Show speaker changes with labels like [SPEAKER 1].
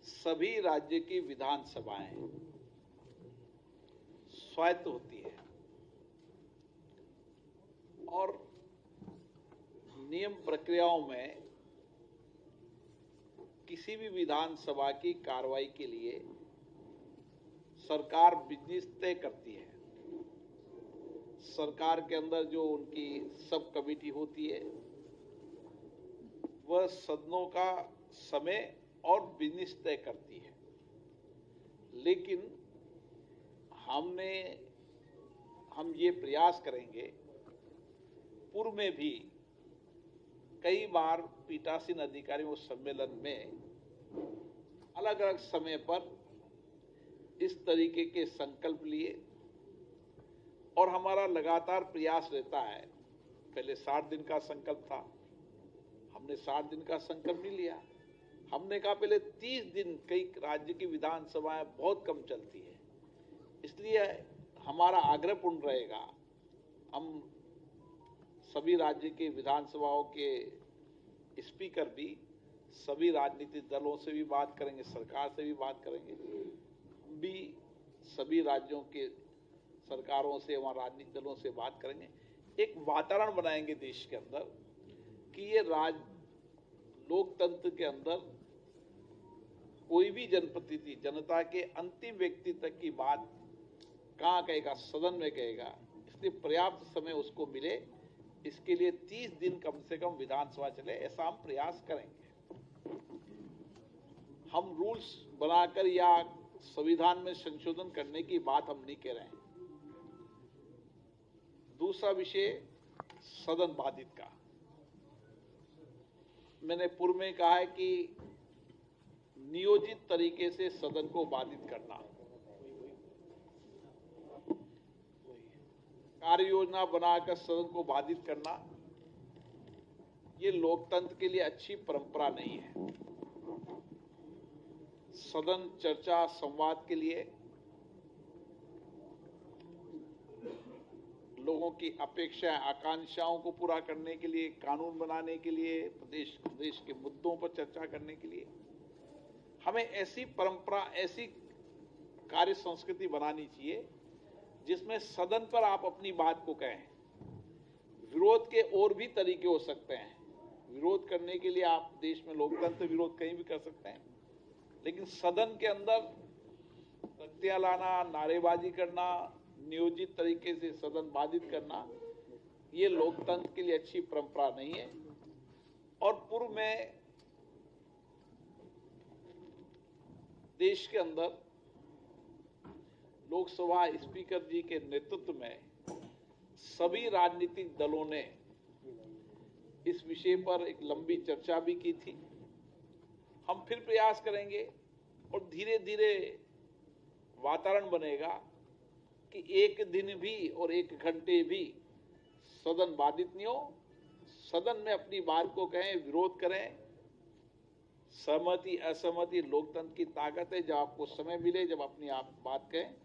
[SPEAKER 1] सभी राज्य की विधानसभाएं स्वायत्त होती है और नियम प्रक्रियाओं में किसी भी विधानसभा की कार्रवाई के लिए सरकार बिजनेस तय करती है। सरकार के अंदर जो उनकी सब कमेटी होती है वह सदनों का समय और बिजनेस तय करती है, लेकिन हम ये प्रयास करेंगे। पूर्व में भी कई बार पीठासीन अधिकारियों सम्मेलन में अलग अलग समय पर इस तरीके के संकल्प लिए और हमारा लगातार प्रयास रहता है। पहले 60 दिन का संकल्प था, हमने 60 दिन का संकल्प नहीं लिया। हमने कहा पहले 30 दिन, कई राज्य की विधानसभाएं बहुत कम चलती है, इसलिए हमारा आग्रह पूर्ण रहेगा। हम सभी राज्य के विधानसभाओं के स्पीकर भी सभी राजनीतिक दलों से भी बात करेंगे, सरकार से भी बात करेंगे। हम भी सभी राज्यों के सरकारों से, वहां राजनीतिक दलों से बात करेंगे। एक वातावरण बनाएंगे देश के अंदर कि ये लोकतंत्र के अंदर कोई भी जनप्रतिनिधि जनता के अंतिम व्यक्ति तक की बात कहाँ कहेगा, सदन में कहेगा। इसलिए पर्याप्त समय उसको मिले, इसके लिए 30 दिन कम से कम विधानसभा चले, ऐसा हम प्रयास करेंगे। हम रूल्स बनाकर या संविधान में संशोधन करने की बात हम नहीं कह रहे हैं। दूसरा विषय सदन बाधित का, मैंने पूर्व में कहा है कि नियोजित तरीके से सदन को बाधित करना, कार्य योजना बनाकर सदन को बाधित करना, ये लोकतंत्र के लिए अच्छी परंपरा नहीं है। सदन चर्चा संवाद के लिए, लोगों की अपेक्षाएं आकांक्षाओं को पूरा करने के लिए, कानून बनाने के लिए, प्रदेश के मुद्दों पर चर्चा करने के लिए हमें ऐसी परंपरा, ऐसी कार्य संस्कृति बनानी चाहिए जिसमें सदन पर आप अपनी बात को कहें। विरोध के और भी तरीके हो सकते हैं। विरोध करने के लिए आप देश में लोकतंत्र विरोध कहीं भी कर सकते हैं, लेकिन सदन के अंदर तख्तियां लाना, नारेबाजी करना, नियोजित तरीके से सदन बाधित करना, ये लोकतंत्र के लिए अच्छी परंपरा नहीं है। और पूर्व में देश के अंदर लोकसभा स्पीकर जी के नेतृत्व में सभी राजनीतिक दलों ने इस विषय पर एक लंबी चर्चा भी की थी। हम फिर प्रयास करेंगे और धीरे धीरे वातावरण बनेगा कि एक दिन भी और एक घंटे भी सदन बाधित नहीं हो। सदन में अपनी बात को कहें, विरोध करें। सहमति असहमति लोकतंत्र की ताकत है। जब आपको समय मिले, जब अपनी आप बात कहें,